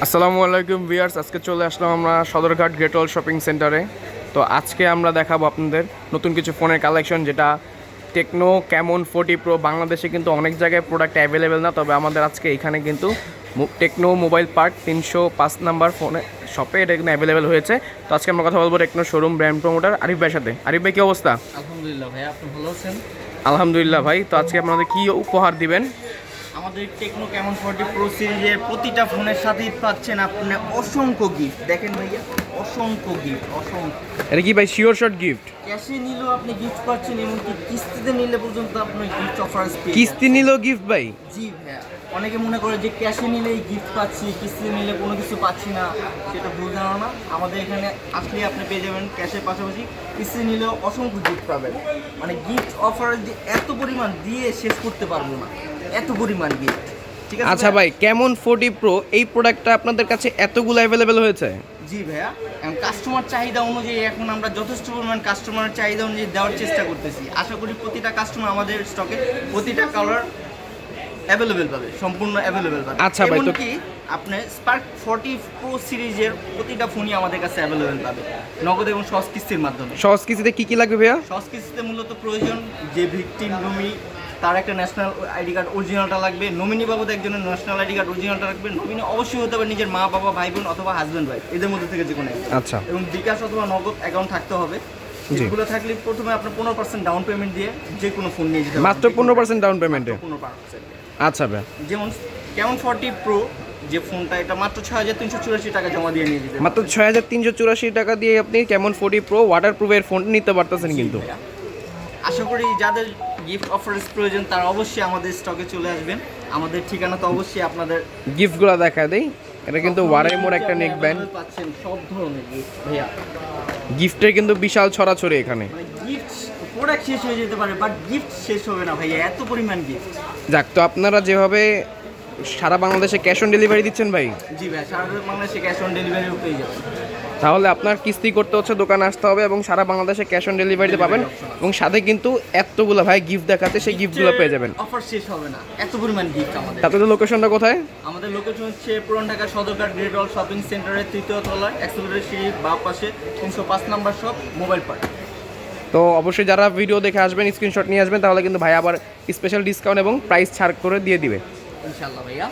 আসসালামু আলাইকুম ভিউয়ার্স, আজকে চলে আসলাম আমরা সদরঘাট গ্রেট ওয়াল শপিং সেন্টারে। তো আজকে আমরা দেখাবো আপনাদের নতুন কিছু ফোনের কালেকশন, যেটা টেকনো ক্যামন 40 প্রো। বাংলাদেশে কিন্তু অনেক জায়গায় প্রোডাক্ট অ্যাভেলেবেল না, তবে আমাদের আজকে এখানে কিন্তু টেকনো মোবাইল পার্ক 305 নাম্বার ফোনে শপে এটা কিন্তু অ্যাভেলেবেল হয়েছে। তো আজকে আমরা কথা বলবো Tecno showroom brand promoter Arif ভাইয়ের সাথে। আরিফ ভাই, কী অবস্থা? আলহামদুলিল্লাহ ভাই, আপনি ভালো আছেন? আলহামদুলিল্লাহ ভাই। তো আজকে আপনাদের কী উপহার দিবেন? আমাদের টেকনো ক্যামন 40 প্রো সিরিজের প্রতিটা ফোনের সাথেই পাচ্ছেন আপনি অসংখ্য গিফট। দেখেন ভাইয়া, অসংখ্য গিফট, অসংখ্য। এটা কি ভাই শিওর শট গিফট? ক্যাশে নিলেও আপনি গিফট পাচ্ছেন, এমনকি কিস্তিতে নিলে পর্যন্ত আপনি গিফট অফার্স পেয়ে কিস্তি নিলেও গিফট ভাই? জি ভাইয়া। অনেকে মনে করে যে ক্যাশে নিলেই গিফট পাচ্ছি, কিস্তিতে নিলে কোনো কিছু পাচ্ছি না, সেটা ভুল ধারণা। আমাদের এখানে আসলে আপনি পেয়ে যাবেন ক্যাশের পাশাপাশি কিস্তি নিলেও অসংখ্য গিফট পাবেন। মানে গিফট অফার যে এত পরিমাণ দিয়ে শেষ করতে পারবো না, এত পরিমাণ গিফট। ঠিক আছে আচ্ছা ভাই, ক্যামন 40 প্রো এই প্রোডাক্টটা আপনাদের কাছে এতগুলো অ্যাভেলেবেল হয়েছে? জি ভাইয়া, কাস্টমার চাহিদা অনুযায়ী এখন আমরা যথেষ্ট পরিমাণ কাস্টমার চাহিদা অনুযায়ী দেওয়ার চেষ্টা করতেছি। আশা করি প্রতিটা কাস্টমার আমাদের স্টকে প্রতিটা কালার অ্যাভেলেবেল পাবে, সম্পূর্ণ অ্যাভেলেবেল পাবে। আচ্ছা ভাই, তো এমনকি আপনি স্পার্ক 40 প্রো সিরিজের প্রতিটা ফোনই আমাদের কাছে অ্যাভেলেবেল পাবে নগদ এবং সহজ কিস্তির মাধ্যমে। সহজ কিস্তিতে কী কী লাগবে ভাইয়া? সহজ কিস্তিতে মূলত প্রয়োজন যে ভিকটিম নমি, তার একটা ন্যাশনাল আইডি কার্ড অরিজিনালটা লাগবে। নমিনি বাবদ একজনের ন্যাশনাল আইডি কার্ড অরিজিনালটা রাখবে। নমিনি অবশ্যই হতে হবে নিজের মা বাবা, ভাই বোন অথবা হাজব্যান্ড ওয়াইফ, এদের মধ্যে থেকে যে কোনো একজন। আচ্ছা। এবং বিকাশ অথবা নগদ অ্যাকাউন্ট থাকতে হবে। যেগুলো থাকলে প্রথমে আপনার 15% ডাউন পেমেন্ট দিয়ে যে কোনো ফোন নিয়ে যেতে মাত্র 15% ডাউন পেমেন্টে? 15%। আচ্ছা ভাই। যেমন কেমন 40 প্রো যে ফোনটা, এটা মাত্র 6,384 টাকা জমা দিয়ে নিয়ে যেতে মাত্র 6,384 টাকা দিয়ে আপনি ক্যামন 40 প্রো ওয়াটার প্রুফের ফোন নিতে পারতেছেন কিন্তু। আশা করি যাদের গিফট অফার্স প্রয়োজন তারা অবশ্যই আমাদের স্টকে চলে আসবেন। আমাদের ঠিকানা তো অবশ্যই আপনাদের গিফটগুলো দেখা দেই। এটা কিন্তু ওয়ারাই মোড় একটা নেক ব্যান্ড। পাচ্ছেন সব ধরনের গিফট ভাইয়া। গিফটের কিন্তু বিশাল ছড়াছড়ি এখানে। মানে গিফট প্রোডাক্ট শেষ হয়ে যেতে পারে, বাট গিফট শেষ হবে না ভাইয়া, এত পরিমাণ গিফট। যাক, তো আপনারা যেভাবে সারা বাংলাদেশে ক্যাশ অন ডেলিভারি দিচ্ছেন ভাই, জি ভাই, সারা বাংলাদেশে ক্যাশ অন ডেলিভারিও পেয়ে যাবেন। তাহলে আপনার কিস্তি করতে হচ্ছে, দোকানে আসতে হবে এবং সারা বাংলাদেশে ক্যাশ অন ডেলিভারিতে পাবেন। এবং সাথে কিন্তু এতগুলো ভাই গিফট দেখাচ্ছে, সেই গিফটগুলো পেয়ে যাবেন। অফার শেষ হবে না, এত পরিমাণ গিফট আমাদের। আপনাদের লোকেশনটা কোথায়? আমাদের লোকেশন হচ্ছে পুরান ঢাকা সদরঘাট গ্রেট ওয়াল শপিং সেন্টারের 3য় তলায়, অ্যাক্সেলেটর সিঁড়ির বাম পাশে 305 নাম্বার শপ, মোবাইল পার্ক। তো অবশ্যই যারা ভিডিও দেখে আসবেন, স্ক্রিনশট নিয়ে আসবেন, তাহলে কিন্তু ভাই আবার স্পেশাল ডিসকাউন্ট এবং প্রাইস ছাড় করে দিয়ে দিবে ইনশাআল্লাহ ভাইয়া।